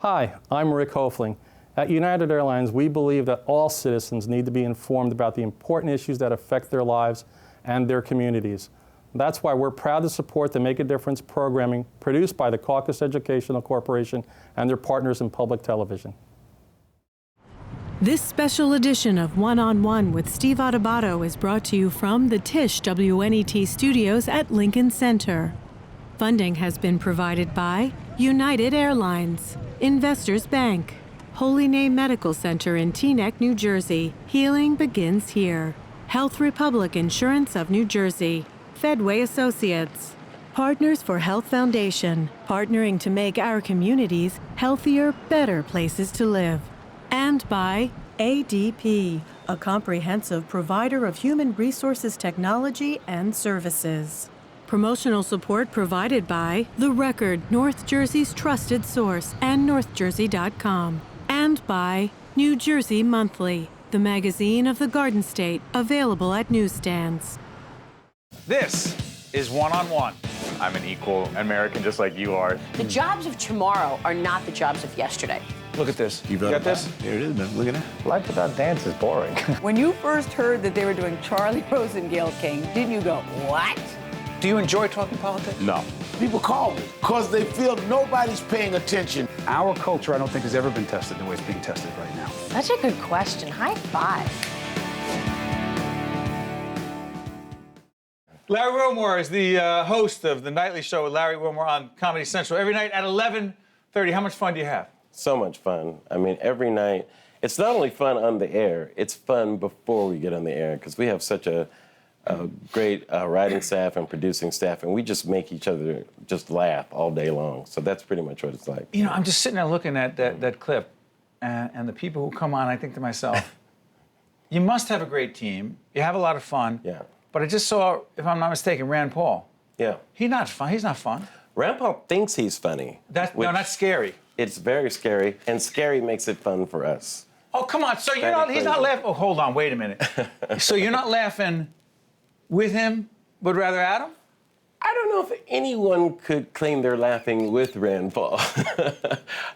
Hi, I'm Rick Hofling. At United Airlines, we believe that all citizens need to be informed about the important issues that affect their lives and their communities. That's why we're proud to support the Make a Difference programming produced by the Caucus Educational Corporation and their partners in public television. This special edition of One-on-One with Steve Adubato is brought to you from the Tisch WNET studios at Lincoln Center. Funding has been provided by United Airlines, Investors Bank, Holy Name Medical Center in Teaneck, New Jersey. Healing begins here. Health Republic Insurance of New Jersey, Fedway Associates, Partners for Health Foundation, partnering to make our communities healthier, better places to live. And by ADP, a comprehensive provider of human resources technology and services. Promotional support provided by The Record, North Jersey's trusted source, and NorthJersey.com. And by New Jersey Monthly, the magazine of the Garden State, available at newsstands. This is One-on-One. I'm an equal American just like you are. The jobs of tomorrow are not the jobs of yesterday. Look at this. You got this? Here it is, man. Look at that. Life without dance is boring. When you first heard that they were doing Charlie Rose and Gayle King, didn't you go, what? Do you enjoy talking politics? No. People call me because they feel nobody's paying attention. Our culture, I don't think, has ever been tested the way it's being tested right now. Such a good question. High five. Larry Wilmore is the host of the nightly show with Larry Wilmore on Comedy Central every night at 11:30. How much fun do you have? So much fun. I mean, every night. It's not only fun on the air, it's fun before we get on the air because we have such a great writing staff and producing staff, and we just make each other just laugh all day long. So that's pretty much what it's like. You know, I'm just sitting there looking at that clip, and the people who come on, I think to myself, you must have a great team. You have a lot of fun. Yeah. But I just saw, if I'm not mistaken, Rand Paul. Yeah. He's not fun. He's not fun. Rand Paul thinks he's funny. No, that's scary. It's very scary, and scary makes it fun for us. Oh, come on. So you're not, he's not laughing. Oh, hold on. Wait a minute. So you're not laughing with him, but rather at him? I don't know if anyone could claim they're laughing with Rand Paul.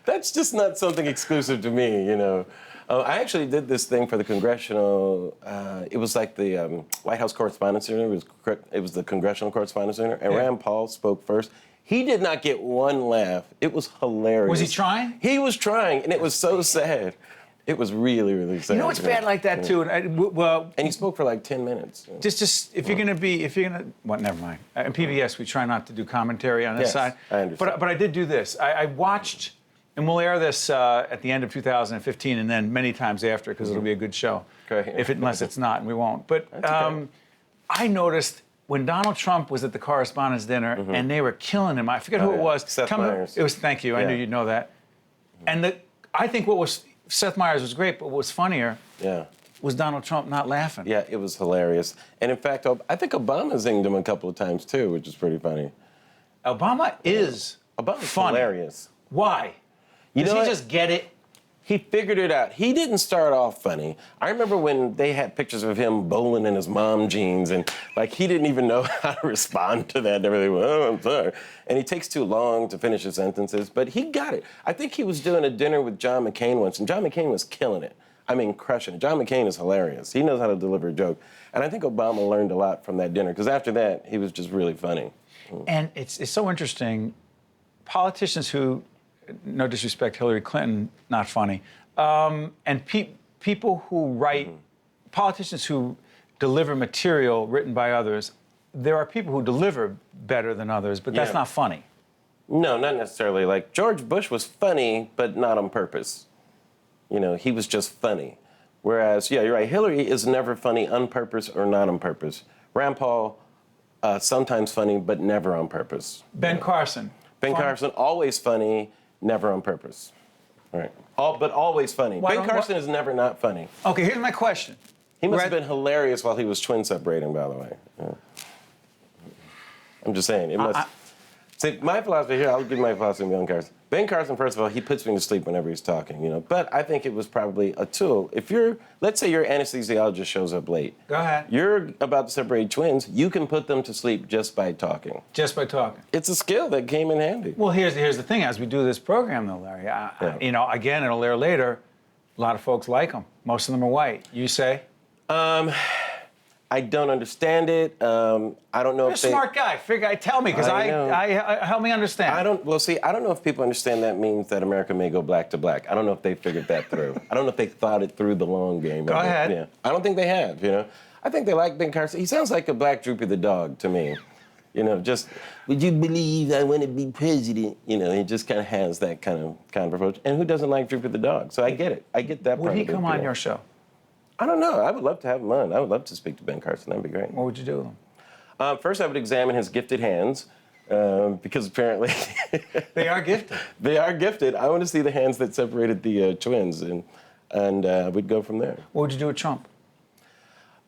That's just not something exclusive to me, you know. I actually did this thing for the congressional, it was like the White House Correspondent Center. It was the Congressional Correspondent Center, and Rand Paul spoke first. He did not get one laugh. It was hilarious. Was he trying? He was trying, and it was so sad. It was really, really sad. You know what's bad like that, too? And he spoke for like 10 minutes. Just if you're going to, well, never mind. In PBS, we try not to do commentary on this side. I understand. But I did do this. I watched, and we'll air this at the end of 2015 and then many times after, because it'll be a good show. Okay. Unless it's not, and we won't. But okay. I noticed when Donald Trump was at the Correspondents' Dinner and they were killing him, I forget who it was. Seth Meyers. It was, thank you, I knew you'd know that. And I think Seth Meyers was great, but what was funnier was Donald Trump not laughing. Yeah, it was hilarious. And in fact, I think Obama zinged him a couple of times too, which is pretty funny. Obama is funny. Hilarious. Why? Does he just get it? He figured it out. He didn't start off funny. I remember when they had pictures of him bowling in his mom jeans, and like he didn't even know how to respond to that and everything. Oh, I'm sorry. And he takes too long to finish his sentences, but he got it. I think he was doing a dinner with John McCain once, and John McCain was killing it. I mean, crushing it. John McCain is hilarious. He knows how to deliver a joke. And I think Obama learned a lot from that dinner, because after that, he was just really funny. And it's so interesting. Politicians who, no disrespect, Hillary Clinton, not funny. And people who write, politicians who deliver material written by others, there are people who deliver better than others, but that's not funny. No, not necessarily. Like, George Bush was funny, but not on purpose. You know, he was just funny. Whereas, yeah, you're right, Hillary is never funny on purpose or not on purpose. Rand Paul, sometimes funny, but never on purpose. Ben Carson. Ben Carson, always funny, never on purpose. All right. But always funny. Ben Carson is never not funny. Okay, here's my question. He must have been hilarious while he was twin separating, by the way. Yeah. I'm just saying, See, my philosophy here, I'll give my philosophy on Ben Carson. Ben Carson, first of all, he puts me to sleep whenever he's talking, you know. But I think it was probably a tool. If let's say your anesthesiologist shows up late. Go ahead. You're about to separate twins. You can put them to sleep just by talking. Just by talking. It's a skill that came in handy. Well, here's the thing. As we do this program, though, Larry, you know, again, it'll air later. A lot of folks like them. Most of them are white. You say? I don't understand it. I don't know You're if a smart guy. Tell me, because help me understand. I don't know if people understand that means that America may go black to black. I don't know if they figured that through. I don't know if they thought it through the long game. Go ahead. Yeah. I don't think they have, you know. I think they like Ben Carson. He sounds like a black Droopy the dog to me. You know, just, would you believe I want to be president? You know, he just kind of has that kind of approach. And who doesn't like Droopy the dog? So I get it. I get that part. Would he of it, come on your show? I don't know. I would love to have him on. I would love to speak to Ben Carson. That'd be great. What would you do with him? First, I would examine his gifted hands, because apparently they are gifted. They are gifted. I want to see the hands that separated the twins, and we'd go from there. What would you do with Trump?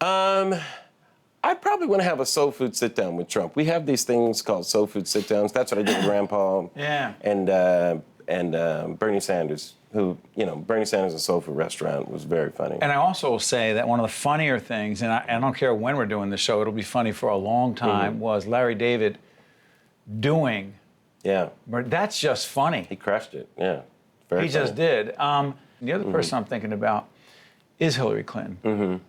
I'd probably want to have a soul food sit down with Trump. We have these things called soul food sit downs. That's what I did with Rand Paul. Yeah. And Bernie Sanders, who, you know, Bernie Sanders' and Soul Food Restaurant was very funny. And I also will say that one of the funnier things, and I don't care when we're doing the show, it'll be funny for a long time, was Larry David doing. Yeah. That's just funny. He crushed it, yeah. Very He just did. The other person I'm thinking about is Hillary Clinton.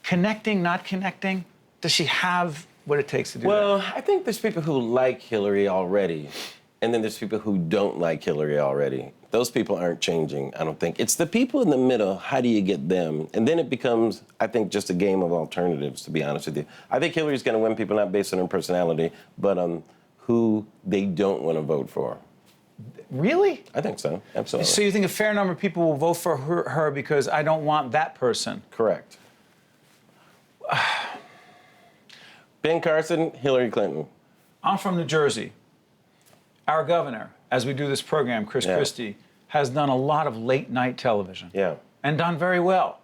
Connecting, not connecting, does she have what it takes to do that? Well, I think there's people who like Hillary already, and then there's people who don't like Hillary already. Those people aren't changing, I don't think. It's the people in the middle, how do you get them? And then it becomes, I think, just a game of alternatives, to be honest with you. I think Hillary's going to win people not based on her personality, but on who they don't want to vote for. Really? I think so, absolutely. So you think a fair number of people will vote for her because I don't want that person? Correct. Ben Carson, Hillary Clinton. I'm from New Jersey. Our governor, as we do this program, Chris Christie, has done a lot of late night television. Yeah. And done very well.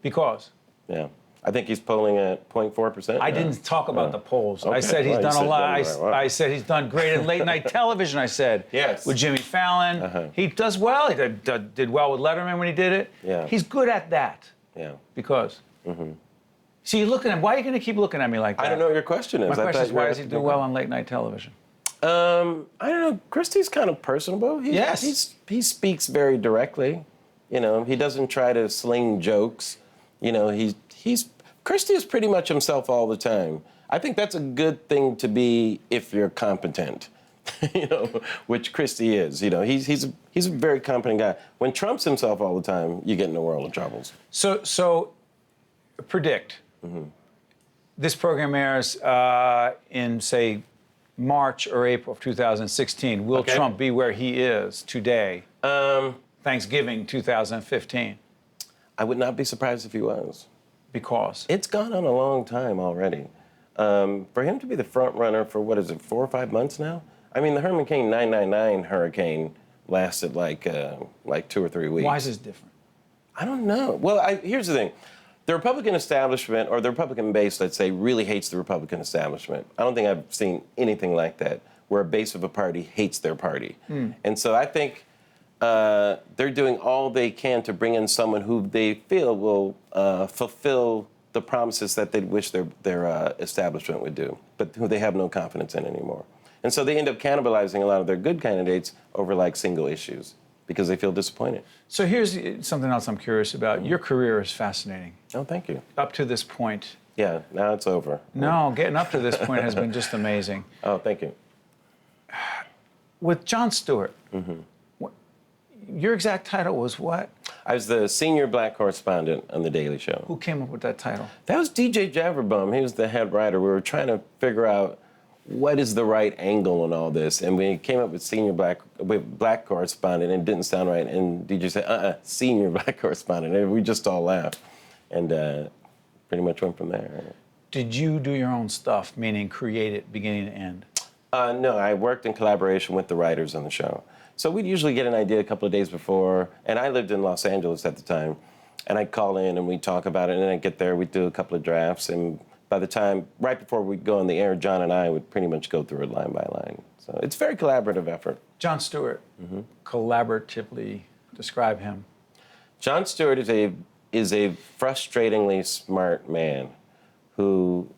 Because? Yeah. I think he's polling at 0.4%. I didn't talk about the polls. Okay. I said he's done a lot. Wow. I said he's done great in late night television, I said. Yes. With Jimmy Fallon. He does well. He did well with Letterman when he did it. Yeah. He's good at that. Yeah. Because? See, you're looking at, why are you going to keep looking at me like that? I don't know what your question is. My question is, why does he do well on late night television? I don't know. Christie's kind of personable. He speaks very directly. You know, he doesn't try to sling jokes. You know, Christie is pretty much himself all the time. I think that's a good thing to be if you're competent. You know, which Christie is. You know, he's a very competent guy. When Trump's himself all the time, you get in a world of troubles. So predict. This program airs in, say, March or April of 2016. Will Trump be where he is today? Thanksgiving 2015. I would not be surprised if he was. Because? It's gone on a long time already. For him to be the front runner for, 4 or 5 months now? I mean, the Herman Cain 999 hurricane lasted like 2 or 3 weeks. Why is this different? I don't know. Well, here's the thing. The Republican establishment, or the Republican base, let's say, really hates the Republican establishment. I don't think I've seen anything like that, where a base of a party hates their party. And so I think they're doing all they can to bring in someone who they feel will fulfill the promises that they wish their establishment would do, but who they have no confidence in anymore. And so they end up cannibalizing a lot of their good candidates over like single issues because they feel disappointed. So here's something else I'm curious about. Your career is fascinating. Oh, thank you. Up to this point. Yeah, now it's over. No, getting up to this point has been just amazing. Oh, thank you. With Jon Stewart, your exact title was what? I was the senior black correspondent on The Daily Show. Who came up with that title? That was DJ Javerbum. He was the head writer. We were trying to figure out what is the right angle on all this, and we came up with black correspondent, and it didn't sound right. And DJ said, senior black correspondent. And we just all laughed, and pretty much went from there. Did you do your own stuff, meaning create it beginning to end? No, I worked in collaboration with the writers on the show. So we'd usually get an idea a couple of days before, and I lived in Los Angeles at the time, and I'd call in and we'd talk about it, and then I'd get there, we'd do a couple of drafts, and by the time, right before we'd go on the air, John and I would pretty much go through it line by line. So it's a very collaborative effort. Jon Stewart, collaboratively describe him. Jon Stewart is a frustratingly smart man who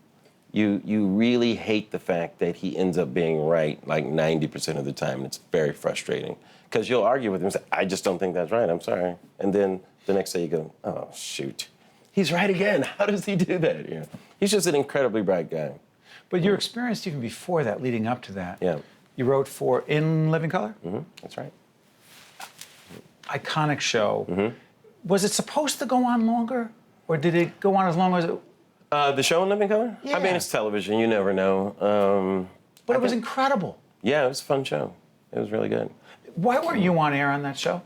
you really hate the fact that he ends up being right like 90% of the time. And it's very frustrating because you'll argue with him and say, I just don't think that's right, I'm sorry. And then the next day you go, oh, shoot. He's right again. How does he do that? You know, he's just an incredibly bright guy. But your experience even before that, leading up to that, Yeah. you wrote for In Living Color? That's right. Iconic show. Was it supposed to go on longer? Or did it go on as long as it... The show In Living Color? Yeah. I mean, it's television. You never know. But it was incredible. Yeah, it was a fun show. It was really good. Why weren't you on air on that show?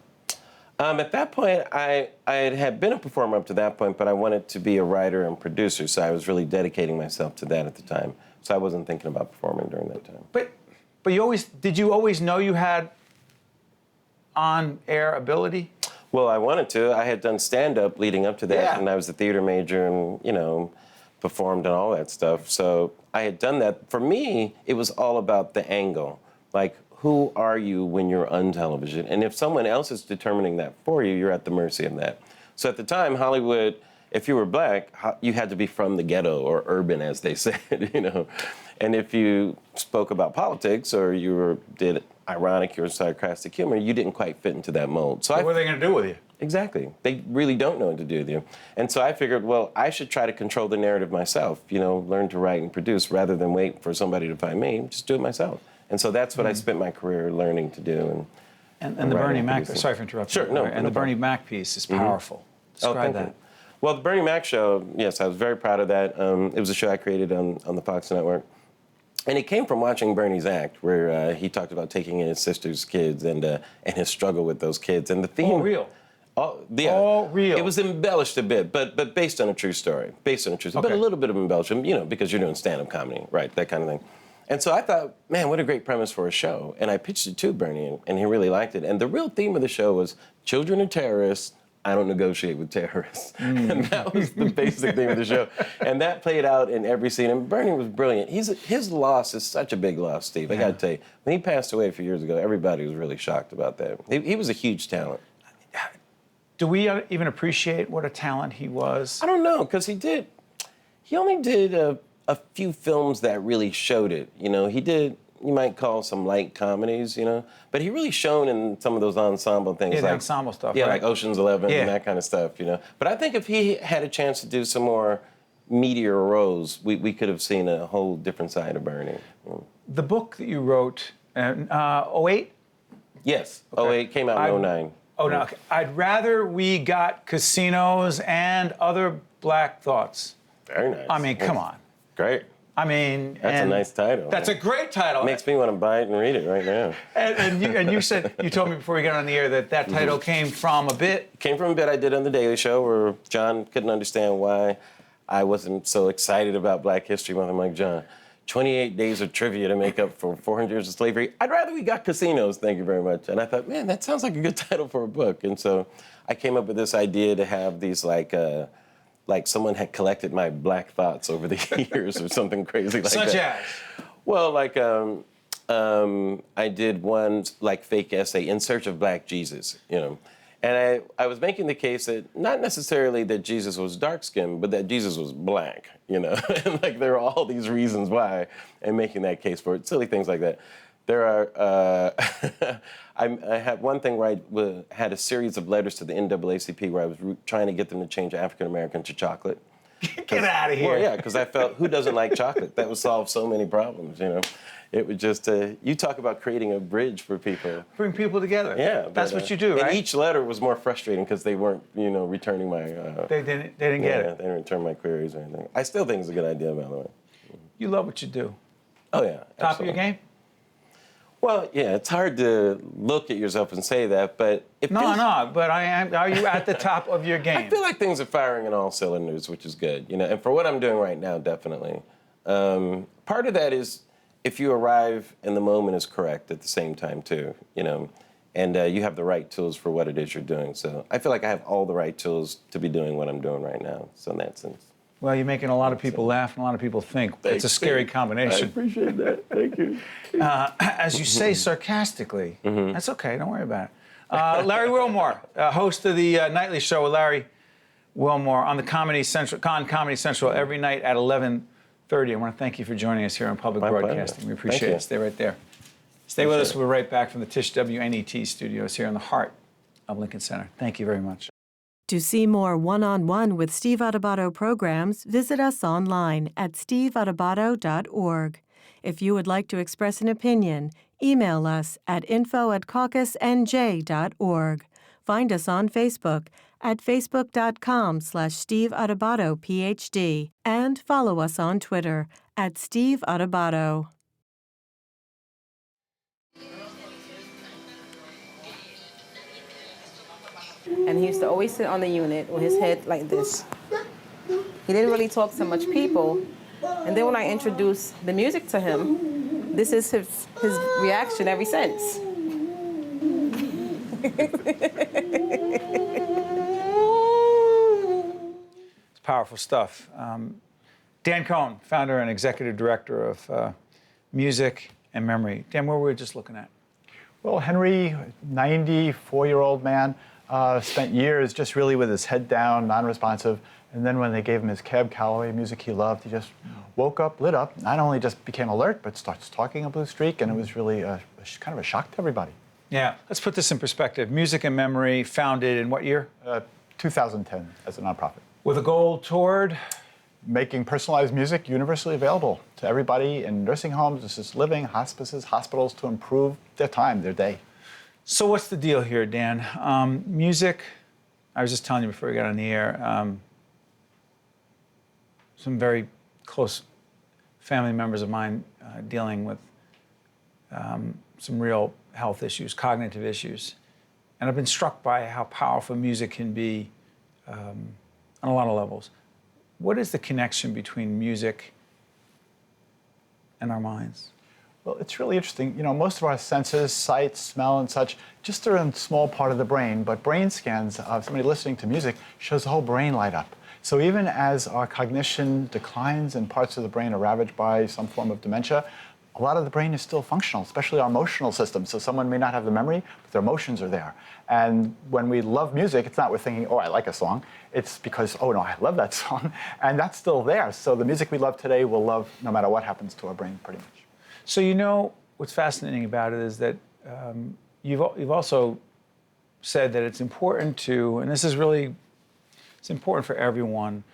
At that point, I had been a performer up to that point, but I wanted to be a writer and producer, so I was really dedicating myself to that at the time. So I wasn't thinking about performing during that time. But did you always know you had on-air ability? Well, I wanted to. I had done stand-up leading up to that, Yeah. and I was a theater major and, you know, performed and all that stuff. So I had done that. For me, it was all about the angle. Like, who are you when you're on television? And if someone else is determining that for you, you're at the mercy of that. So at the time, Hollywood, if you were black, you had to be from the ghetto or urban, as they said, you know. And if you spoke about politics or did ironic or sarcastic humor, you didn't quite fit into that mold. So What are they going to do with you? Exactly. They really don't know what to do with you. And so I figured, well, I should try to control the narrative myself, you know, learn to write and produce rather than wait for somebody to find me, just do it myself. And so that's what I spent my career learning to do. And the Bernie Mac, sorry for interrupting. Sure, no. And the Bernie Mac piece is powerful. Describe thank that. you. Well, the Bernie Mac show, yes, I was very proud of that. It was a show I created on the Fox network. And it came from watching Bernie's act, where he talked about taking in his sister's kids and his struggle with those kids. And the theme... All real. Yeah. All real. It was embellished a bit, but based on a true story. Based on a true story. Okay. But a little bit of embellishment, you know, because you're doing stand-up comedy, right, that kind of thing. And so I thought, man, what a great premise for a show. And I pitched it to Bernie, and he really liked it. And the real theme of the show was children are terrorists, I don't negotiate with terrorists. And that was the basic theme of the show. And that played out in every scene. And Bernie was brilliant. His loss is such a big loss, Steve. I got to tell you. When he passed away a few years ago, everybody was really shocked about that. He was a huge talent. Do we even appreciate what a talent he was? I don't know, because he only did a few films that really showed it. You know, he did, you might call some light comedies, you know, but he really shone in some of those ensemble things. Yeah, the like, ensemble stuff, Yeah, right? like Ocean's 11 Yeah. and that kind of stuff, you know. But I think if he had a chance to do some more meatier roles, we could have seen a whole different side of Bernie. The book that you wrote, 08? Yes, Okay. 08 came out in 09. Oh, no. Okay. I'd rather we got casinos and other black thoughts. Very nice. I mean, come on. Great. I mean, That's a nice title. That's a great title. Makes me want to buy it and read it right now. And you said, you told me before we got on the air that title came from a bit. Came from a bit I did on The Daily Show where John couldn't understand why I wasn't so excited about Black History Month. I'm like, John, 28 days of trivia to make up for 400 years of slavery. I'd rather we got casinos, thank you very much. And I thought, man, that sounds like a good title for a book. And so I came up with this idea to have these like someone had collected my black thoughts over the years or something crazy like that. Such as? Well, like I did one like fake essay, In Search of Black Jesus, you know. And I was making the case that not necessarily that Jesus was dark-skinned, but that Jesus was black, you know. And like there are all these reasons why, and making that case for it, silly things like that. There are, I had one thing where I had a series of letters to the NAACP where I was trying to get them to change African American to chocolate. Get out of here. Well, yeah, because I felt, who doesn't like chocolate? That would solve so many problems, you know. It would just, you talk about creating a bridge for people. Bring people together. Yeah. That's what you do, right? And each letter was more frustrating because they weren't, you know, returning my... They didn't get it. They didn't return my queries or anything. I still think it's a good idea, by the way. You love what you do. Oh, yeah. Top absolutely. of your game? Well, yeah, it's hard to look at yourself and say that, but... No, but are you at the top of your game? I feel like things are firing in all cylinders, which is good, you know, and for what I'm doing right now, definitely. Part of that is if you arrive and the moment is correct at the same time, too, you know, and you have the right tools for what it is you're doing. So I feel like I have all the right tools to be doing what I'm doing right now, so in that sense. Well, you're making a lot of people laugh and a lot of people think. It's a scary combination. I appreciate that. Thank you. As you say sarcastically, that's okay. Don't worry about it. Larry Wilmore, host of the Nightly Show with Larry Wilmore on the Comedy Central every night at 11:30. I want to thank you for joining us here on Public Broadcasting. Pleasure. We appreciate it. Stay right there. Stay with us. We're right back from the Tisch WNET studios here in the heart of Lincoln Center. Thank you very much. To see more one-on-one with Steve Adubato programs, visit us online at steveadubato.org. If you would like to express an opinion, email us at info@caucusnj.org. Find us on Facebook at facebook.com/Steve Adubato, PhD, and follow us on Twitter at Steve Adubato. And he used to always sit on the unit with his head like this. He didn't really talk to much people. And then when I introduced the music to him, this is his reaction ever since. It's powerful stuff. Dan Cohen, founder and executive director of Music and Memory. Dan, what were we just looking at? Well, Henry, 94-year-old man, spent years just really with his head down, non-responsive. And then when they gave him his Cab Calloway music he loved, he just woke up, lit up, not only just became alert, but starts talking a blue streak, and it was really kind of a shock to everybody. Yeah, let's put this in perspective. Music and Memory, founded in what year? 2010 as a nonprofit. With a goal toward? Making personalized music universally available to everybody in nursing homes, assisted living, hospices, hospitals, to improve their time, their day. So what's the deal here, Dan? Music, I was just telling you before we got on the air, some very close family members of mine dealing with some real health issues, cognitive issues. And I've been struck by how powerful music can be on a lot of levels. What is the connection between music and our minds? Well, it's really interesting. You know, most of our senses, sight, smell, and such, just are in a small part of the brain, but brain scans of somebody listening to music shows the whole brain light up. So even as our cognition declines and parts of the brain are ravaged by some form of dementia, a lot of the brain is still functional, especially our emotional system. So someone may not have the memory, but their emotions are there. And when we love music, it's not we're thinking, oh, I like a song. It's because, oh, no, I love that song. And that's still there. So the music we love today, we'll love no matter what happens to our brain, pretty much. So you know, what's fascinating about it is that you've also said that it's important to, and this is really, it's important for everyone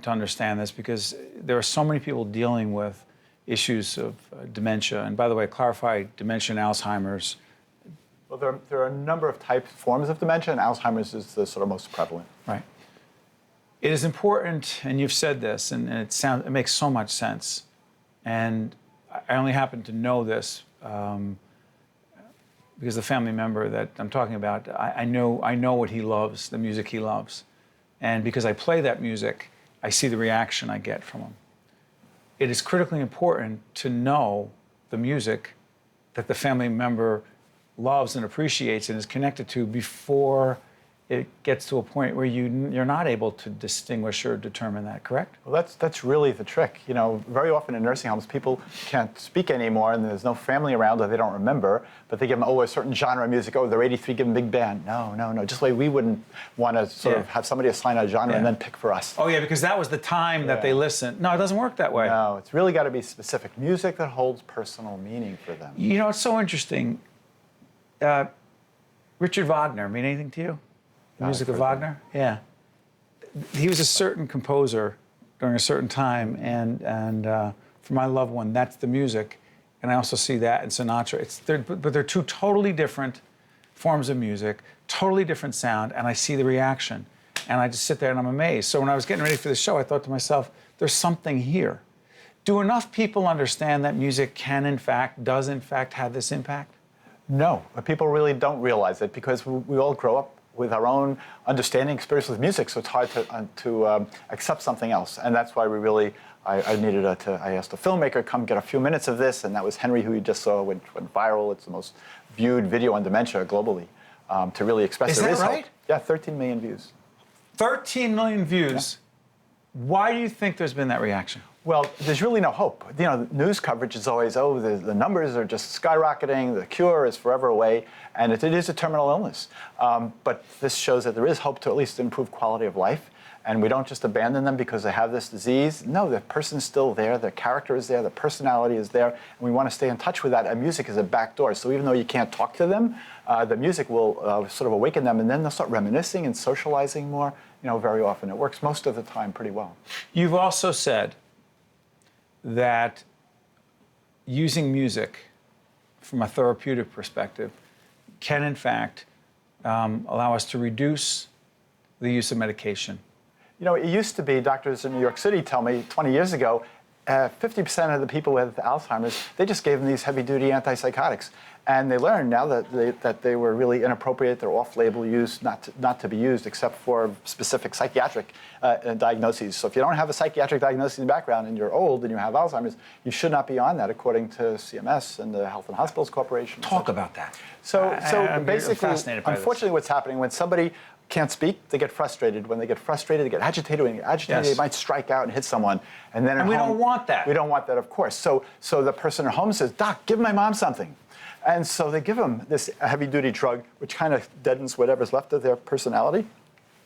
to understand this, because there are so many people dealing with issues of dementia. And by the way, clarify dementia and Alzheimer's. Well, there are a number of forms of dementia, and Alzheimer's is the sort of most prevalent. Right. It is important, and you've said this, and it makes so much sense. And I only happen to know this because the family member that I'm talking about, I know what he loves, the music he loves. And because I play that music, I see the reaction I get from him. It is critically important to know the music that the family member loves and appreciates and is connected to before it gets to a point where you're not able to distinguish or determine that, correct? Well, that's really the trick. You know, very often in nursing homes, people can't speak anymore, and there's no family around, or they don't remember, but they give them, a certain genre of music. Oh, they're 83, give them big band. No. Just like we wouldn't want to sort of have somebody assign a genre and then pick for us. Oh, yeah, because that was the time that they listened. No, it doesn't work that way. No, it's really got to be specific music that holds personal meaning for them. You know, it's so interesting. Richard Wagner mean anything to you? The music of Wagner? Yeah. He was a certain composer during a certain time, and for my loved one, that's the music. And I also see that in Sinatra. But they're two totally different forms of music, totally different sound, and I see the reaction. And I just sit there and I'm amazed. So when I was getting ready for the show, I thought to myself, there's something here. Do enough people understand that music does in fact have this impact? No, but people really don't realize it, because we all grow up with our own understanding experience with music, so it's hard to accept something else. And that's why I asked a filmmaker, come get a few minutes of this, and that was Henry, who you just saw went viral. It's the most viewed video on dementia globally, to really express Is that right? Hope. Yeah, 13 million views. 13 million views. Why do you think there's been that reaction? Well, there's really no hope. You know, news coverage is always, oh, the numbers are just skyrocketing, the cure is forever away, and it is a terminal illness. But this shows that there is hope to at least improve quality of life, and we don't just abandon them because they have this disease. No, the person's still there, their character is there, their personality is there, and we want to stay in touch with that, and music is a backdoor. So even though you can't talk to them, the music will sort of awaken them, and then they'll start reminiscing and socializing more. You know, very often. It works most of the time pretty well. You've also said that using music from a therapeutic perspective can, in fact, allow us to reduce the use of medication. You know, it used to be, doctors in New York City tell me 20 years ago, 50% of the people with Alzheimer's, they just gave them these heavy-duty antipsychotics. And they learned now that they were really inappropriate, they're off-label use, not to be used except for specific psychiatric diagnoses. So if you don't have a psychiatric diagnosis in the background and you're old and you have Alzheimer's, you should not be on that according to CMS and the Health and Hospitals Corporation. Talk about that. So I'm basically, fascinated by unfortunately, what's happening when somebody can't speak, they get frustrated. When they get frustrated, they get agitated. When they get agitated, Yes. they might strike out and hit someone. And then at we home, don't want that. We don't want that, of course. So the person at home says, "Doc, give my mom something." And so they give them this heavy-duty drug, which kind of deadens whatever's left of their personality.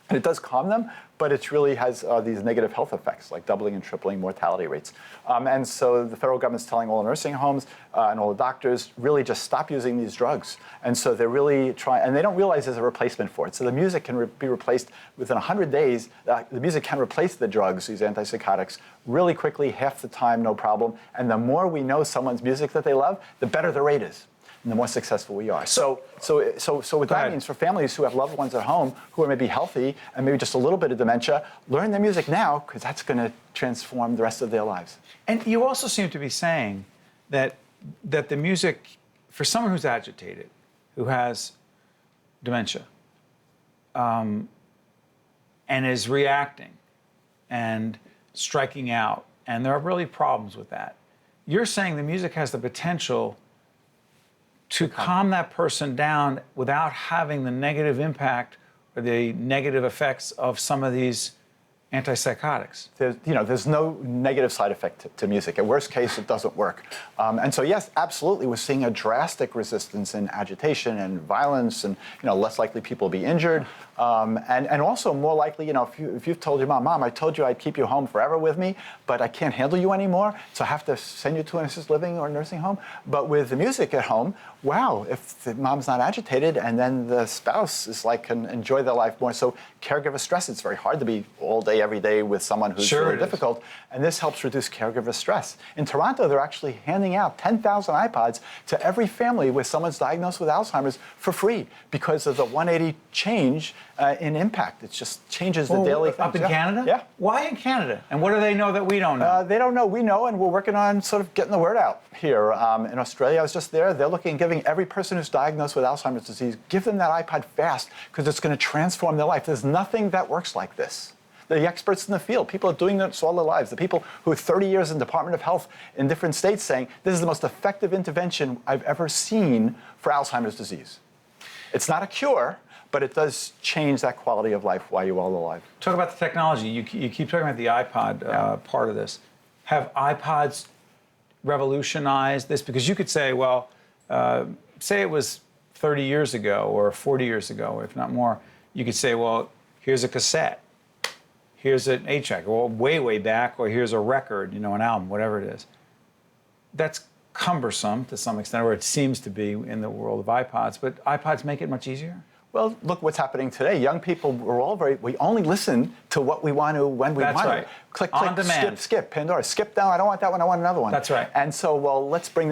And it does calm them, but it really has these negative health effects, like doubling and tripling mortality rates. And so the federal government's telling all the nursing homes and all the doctors, really just stop using these drugs. And so they're really trying, and they don't realize there's a replacement for it. So the music can be replaced within 100 days. The music can replace the drugs, these antipsychotics, really quickly, half the time, no problem. And the more we know someone's music that they love, the better the rate is. And the more successful we are. So what that means for families who have loved ones at home who are maybe healthy and maybe just a little bit of dementia, learn their music now because that's going to transform the rest of their lives. And you also seem to be saying that the music, for someone who's agitated, who has dementia, and is reacting and striking out, and there are really problems with that, you're saying the music has the potential to calm that person down without having the negative impact or the negative effects of some of these antipsychotics. There's no negative side effect to music. At worst case, it doesn't work. And so, yes, absolutely, we're seeing a drastic resistance in agitation and violence, and less likely people will be injured, and also more likely, if you've told your mom, I told you I'd keep you home forever with me, but I can't handle you anymore, so I have to send you to an assisted living or nursing home. But with the music at home, wow, if the mom's not agitated, and then the spouse is can enjoy their life more. So caregiver stress, it's very hard to be all day, every day with someone who's really difficult, and this helps reduce caregiver stress. In Toronto, they're actually handing out 10,000 iPods to every family where someone's diagnosed with Alzheimer's for free because of the 180 change in impact. It just changes the daily things. Up in Canada? Yeah. Why in Canada? And what do they know that we don't know? They don't know. We know, and we're working on sort of getting the word out here. In Australia, I was just there. They're looking at giving every person who's diagnosed with Alzheimer's disease, give them that iPod fast because it's going to transform their life. There's nothing that works like this. The experts in the field, people are doing this all their lives. The people who are 30 years in Department of Health in different states saying, this is the most effective intervention I've ever seen for Alzheimer's disease. It's not a cure, but it does change that quality of life while you're all alive. Talk about the technology. You keep talking about the iPod part of this. Have iPods revolutionized this? Because you could say, well, say it was 30 years ago or 40 years ago, if not more, you could say, well, here's a cassette. Here's an 8-track, or way back, or here's a record, an album, whatever it is. That's cumbersome to some extent, or it seems to be in the world of iPods, but iPods make it much easier? Well, look what's happening today. Young people, we only listen to what we want to when we want right. to. Click, On demand. skip, Pandora. Skip down, I don't want that one, I want another one. That's right. And so, let's bring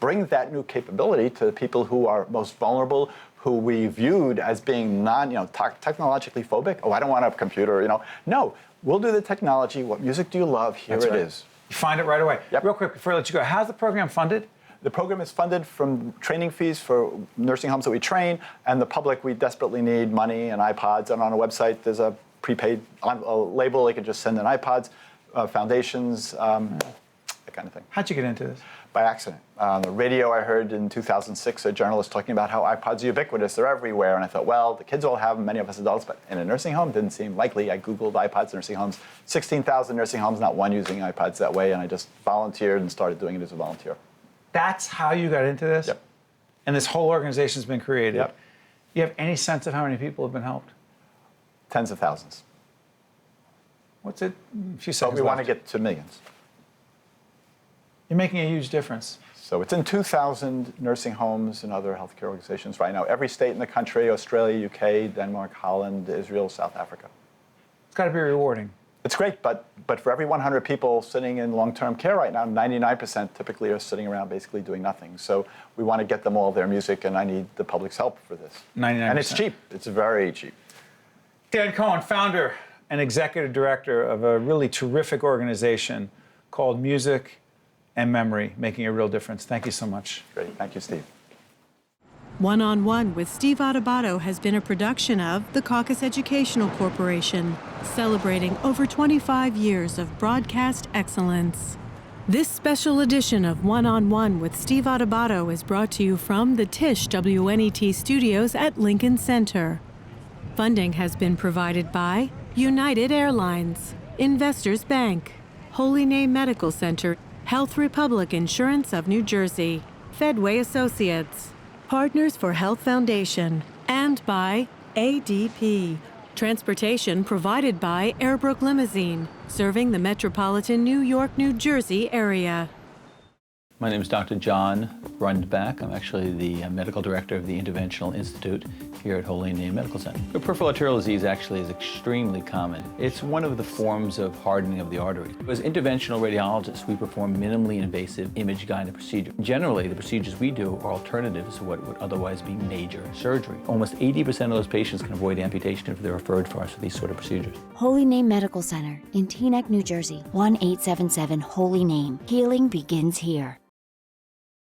bring that new capability to the people who are most vulnerable, who we viewed as being technologically phobic. Oh, I don't want a computer, No, we'll do the technology. What music do you love? Here it is. You find it right away. Yep. Real quick, before I let you go, how's the program funded? The program is funded from training fees for nursing homes that we train, and the public, we desperately need money and iPods. And on a website, there's a prepaid label. They can just send in iPods. Foundations, kind of thing. How'd you get into this? By accident. On the radio, I heard in 2006 a journalist talking about how iPods are ubiquitous, they're everywhere, and I thought, well, the kids all have them, many of us adults, but in a nursing home didn't seem likely. I Googled iPods in nursing homes, 16,000 nursing homes, not one using iPods that way, and I just volunteered and started doing it as a volunteer. That's how you got into this? Yep. And this whole organization's been created? Yep. You have any sense of how many people have been helped? Tens of thousands. What's it? A few But seconds we want to left. get to millions. You're making a huge difference. So it's in 2,000 nursing homes and other healthcare organizations right now. Every state in the country, Australia, UK, Denmark, Holland, Israel, South Africa. It's got to be rewarding. It's great, but for every 100 people sitting in long-term care right now, 99% typically are sitting around basically doing nothing. So we want to get them all their music, and I need the public's help for this. 99%. And it's cheap. It's very cheap. Dan Cohen, founder and executive director of a really terrific organization called Music and Memory, making a real difference. Thank you so much. Great. Thank you, Steve. One on One with Steve Adubato has been a production of the Caucus Educational Corporation, celebrating over 25 years of broadcast excellence. This special edition of One on One with Steve Adubato is brought to you from the Tisch WNET studios at Lincoln Center. Funding has been provided by United Airlines, Investors Bank, Holy Name Medical Center, Health Republic Insurance of New Jersey, Fedway Associates, Partners for Health Foundation, and by ADP. Transportation provided by Airbrook Limousine, serving the metropolitan New York, New Jersey area. My name is Dr. Jon Stewart. I'm actually the medical director of the Interventional Institute here at Holy Name Medical Center. The peripheral arterial disease actually is extremely common. It's one of the forms of hardening of the artery. As interventional radiologists, we perform minimally invasive image-guided procedures. Generally, the procedures we do are alternatives to what would otherwise be major surgery. Almost 80% of those patients can avoid amputation if they're referred for us for these sort of procedures. Holy Name Medical Center in Teaneck, New Jersey. 1-877 Holy Name. Healing begins here.